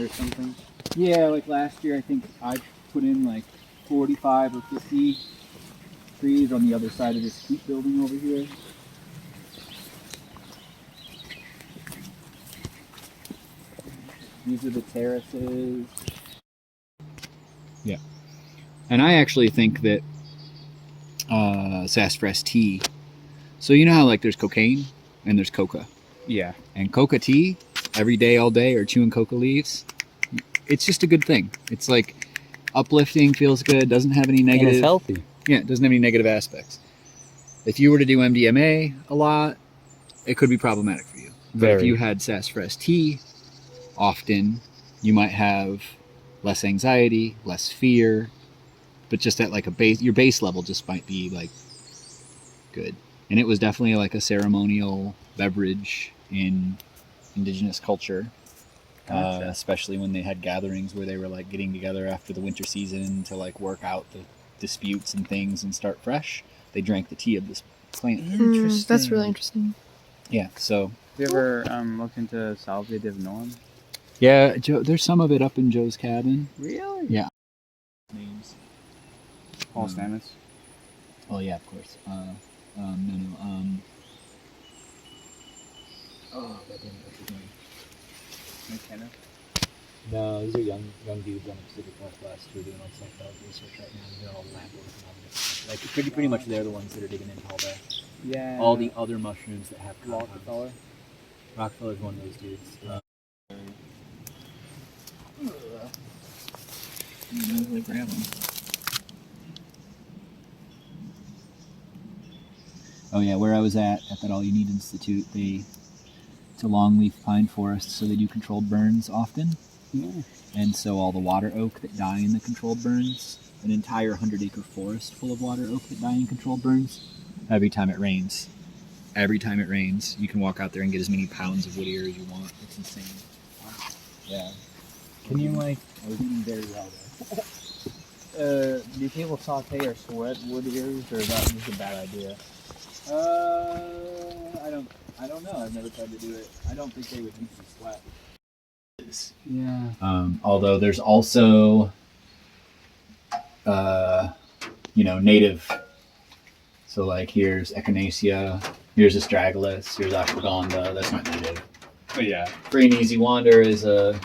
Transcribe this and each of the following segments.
or something. Yeah, like last year I think I put in like 45 or 50 trees on the other side of this keep building over here. These are the terraces. Yeah. And I actually think that sassafras tea. So you know how like there's cocaine and there's coca. Yeah. And coca tea, every day, all day, or chewing coca leaves, it's just a good thing. It's like uplifting, feels good, doesn't have any negative. And it's healthy. Yeah, it doesn't have any negative aspects. If you were to do MDMA a lot, it could be problematic for you. But if you had sassafras tea often, you might have less anxiety, less fear, but just at like a base, your base level just might be like good. And it was definitely like a ceremonial beverage in indigenous culture. Gotcha. Especially when they had gatherings where they were like getting together after the winter season to like work out the disputes and things and start fresh. They drank the tea of this plant. Interesting. That's really interesting. Yeah, so. Have you ever looked into Salvia divinorum? Yeah, Joe, there's some of it up in Joe's cabin. Really? Yeah. Names. Paul Stamets? Oh yeah, of course. No. Oh, that didn't what's his name? McKenna? No, these are young dudes on the Pacific Northwest who are doing all psychedelic research right now. They're all lab work and all this. Like pretty much they're the ones that are digging into all the other mushrooms that have Rockefeller. Rockefeller's one of those dudes. Oh yeah, where I was at that All You Need Institute, it's a longleaf pine forest, so they do controlled burns often. Yeah. And so all the water oak that die in the controlled burns, an entire 100-acre forest full of water oak that die in controlled burns, every time it rains, you can walk out there and get as many pounds of wood ear as you want. It's insane. Yeah. Can you I was eating very well there. do people saute or sweat wood ears, or is that just a bad idea? I don't know. I've never tried to do it. I don't think they would usually sweat. Yeah. Although there's also, native. So like here's Echinacea, here's Astragalus, here's Ashwagandha. That's not native. But yeah, Free and Easy Wander is those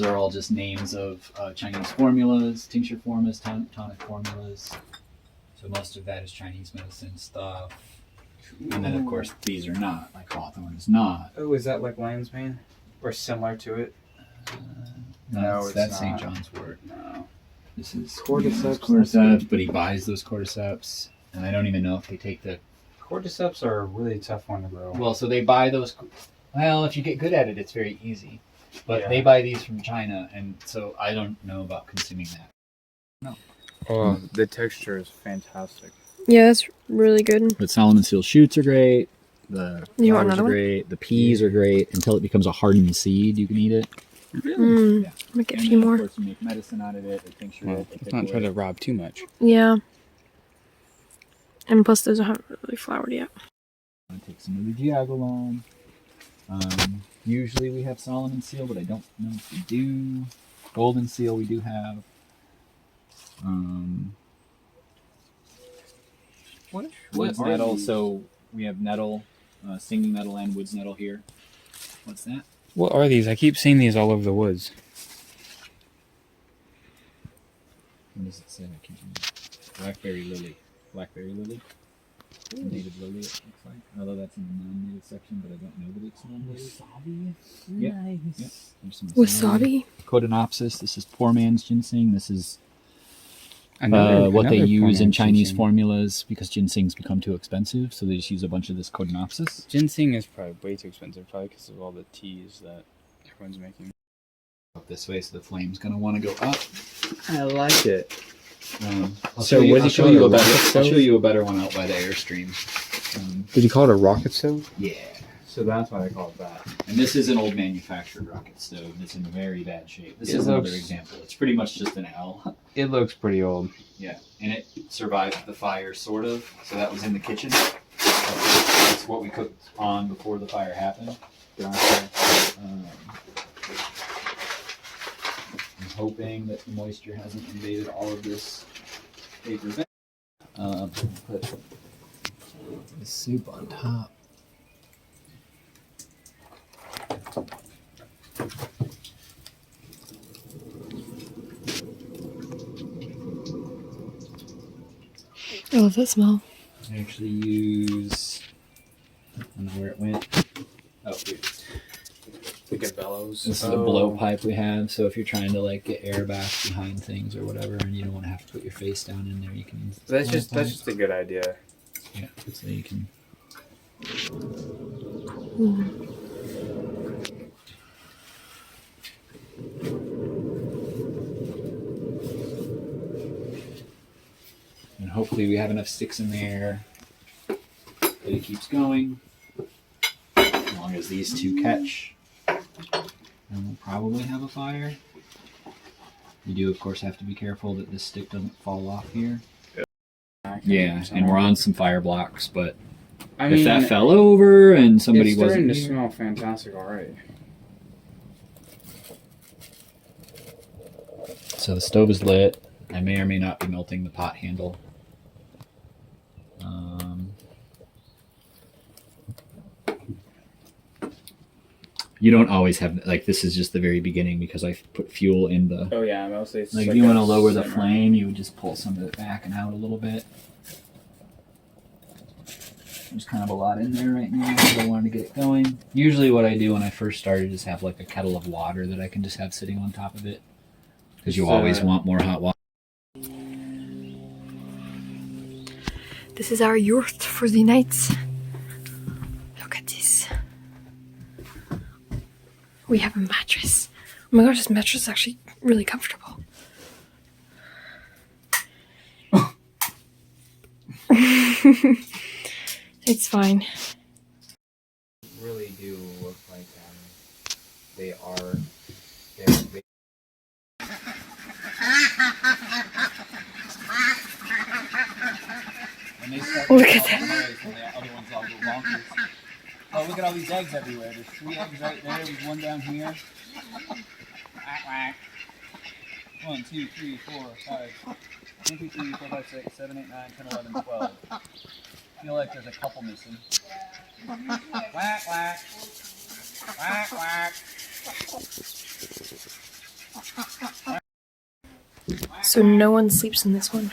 are all just names of Chinese formulas, tincture formulas, tonic formulas. So most of that is Chinese medicine stuff. And then, of course, these are not. Like Hawthorne is not. Oh, is that like lion's mane? Or similar to it? No, it's that's not. St. John's wort. No. This is Cordyceps. But he buys those cordyceps. And I don't even know if they take the... Cordyceps are a really tough one to grow. Well, so they buy those... Well, if you get good at it, it's very easy. But Yeah. they buy these from China, and so I don't know about consuming that. No. Oh, the texture is fantastic. Yeah, that's really good. But Solomon seal shoots are great. The You want flowers another are one? great. The peas are great. Until it becomes a hardened seed, you can eat it. Mm. Yeah. Might get a And few then, more. Of course, you make medicine out of it. They tincture it. They Let's not try pickle to it. rob too much. Yeah. And plus, those haven't really flowered yet. I take some of the Giagolon. Usually we have Solomon seal, but I don't know if we do. Golden seal we do have. Woods nettle. So we have nettle, singing nettle, and woods nettle here. What's that? What are these? I keep seeing these all over the woods. What does it say? I can't remember. Blackberry lily. Blackberry lily. Native lily, it looks like. Although that's in the non-native section, but I don't know that it's non-native. Wasabi? Yep. Nice. Yep. There's some Wasabi? Codenopsis. This is poor man's ginseng. This is Another what they use in form of Chinese ginseng. formulas because ginseng's become too expensive, so they just use a bunch of this Codenopsis. Ginseng is probably way too expensive, probably because of all the teas that everyone's making. Up this way, so the flame's gonna want to go up. I like it. I'll So show you, what did I'll you show call you it, a better. rocket I'll stove? show you a better one out by the Airstream. Did you call it a rocket stove? Yeah. So that's why they call it that. And this is an old manufactured rocket stove. It's in very bad shape. This It is another looks- example. It's pretty much just an L. It looks pretty old. Yeah, and it survived the fire, sort of. So that was in the kitchen. That's what we cooked on before the fire happened. Gotcha. Um, hoping that the moisture hasn't invaded all of this paper bag. Put the soup on top. I love that smell. I actually use, I don't know where it went. Oh, here. Like a bellows. This is the blowpipe we have, so if you're trying to like get air back behind things or whatever, and you don't want to have to put your face down in there, you can use the That's blowpipe. just a good idea. Yeah, so you can. And hopefully we have enough sticks in there that it keeps going. As long as these two catch, then we'll probably have a fire. You do, of course, have to be careful that this stick doesn't fall off here. Yeah, and we're on some fire blocks, but I if mean, that fell over and somebody it's wasn't starting to here, smell fantastic already. so the stove is lit. I may or may not be melting the pot handle. You don't always have, like, this is just the very beginning because I put fuel in the. Oh yeah, mostly it's Like, just if you a want to lower the simmer. flame, you would just pull some of it back and out a little bit. There's kind of a lot in there right now, so I wanted to get it going. Usually what I do when I first started is have like a kettle of water that I can just have sitting on top of it. Because you always want more hot water. This is our yurt for the night. Look at this. We have a mattress. Oh my gosh, this mattress is actually really comfortable. It's fine. Really do look like they are. Look at that. Oh, look at all these eggs everywhere. There's 3 eggs right there. There's one down here. Quack, quack. 1, 2, 3, 4, 5. 1, 2, 3, 4, 5, 6, 7, 8, 9, 10, 11, 12. I feel like there's a couple missing. Quack, quack. Quack, quack. So no one sleeps in this one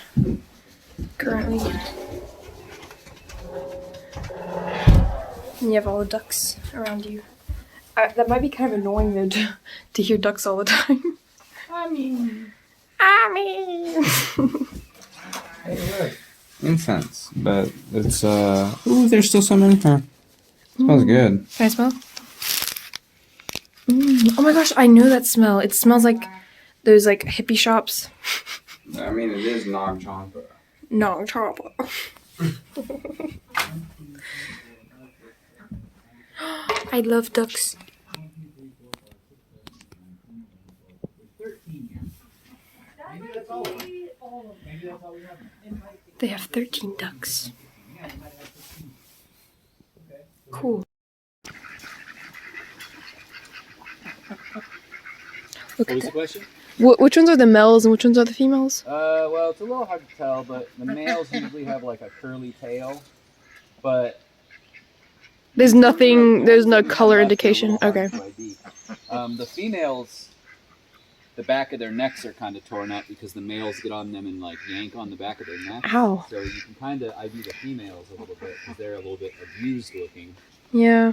currently. And you have all the ducks around you. That might be kind of annoying though to hear ducks all the time. I mean. Incense, but it's ooh, there's still some in here. Smells good. Can I smell? Oh my gosh, I know that smell. It smells like those like hippie shops. I mean, it is Nog Champa. No, trouble. I love ducks. They have 13 ducks. Cool. Look What at was the that. question? Which ones are the males and which ones are the females? Well, it's a little hard to tell, but the males usually have like a curly tail, but There's nothing, there's no color indication. Okay. The females, the back of their necks are kind of torn up because the males get on them and like yank on the back of their neck. Ow. So you can kind of ID the females a little bit because they're a little bit abused looking. Yeah.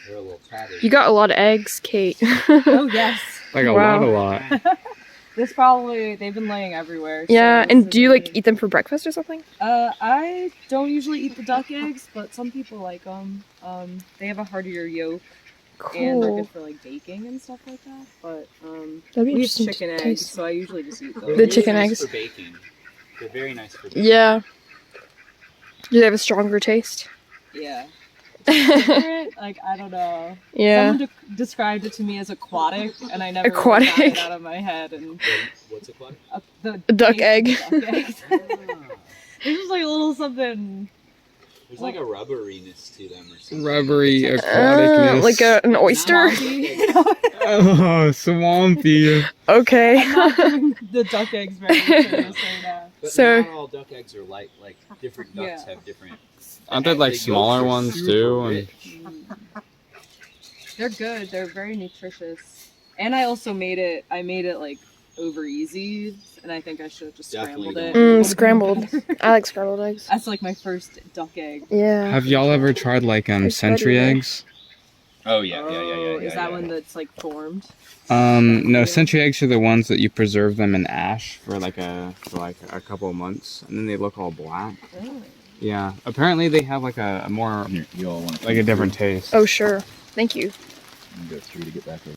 They're a little chatty. You got a lot of eggs, Kate. Oh yes. Like a Wow. lot. This probably they've been laying everywhere. so Yeah, this and is do you like really- eat them for breakfast or something? I don't usually eat the duck eggs, but some people like them. They have a heartier yolk and they're Cool. good for like baking and stuff like that. But That'd be we use interesting chicken to eggs, taste. so I usually just eat The those. They're chicken really eggs. nice for baking. They're very nice for baking. Yeah. Do they have a stronger taste? Yeah. Different, like I don't know. Yeah. Someone described it to me as aquatic, and I never really Aquatic. got it out of my head. And What's it called? the A duck taste egg. of duck eggs. It's just like a little something. There's like a rubberiness to them or something. Rubbery aquaticness. Like an oyster. Oh, swampy. Okay. I'm not doing the duck eggs very serious right now. But So- not all duck eggs are like different ducks Yeah. have different. Aren't there like They go smaller for ones super too? And rich. They're good. They're very nutritious. And I also made it like over easy, and I think I should have just Definitely scrambled it. don't. Scrambled. I like scrambled eggs. That's like my first duck egg. Yeah. have y'all ever tried like It's century better. eggs? Oh yeah. Is that one that's like formed? No, century eggs are the ones that you preserve them in ash for like a couple of months, and then they look all black. Really? Yeah, apparently they have like a more Here, you all want like a different taste. Oh, sure. Thank you. Go through to get back over.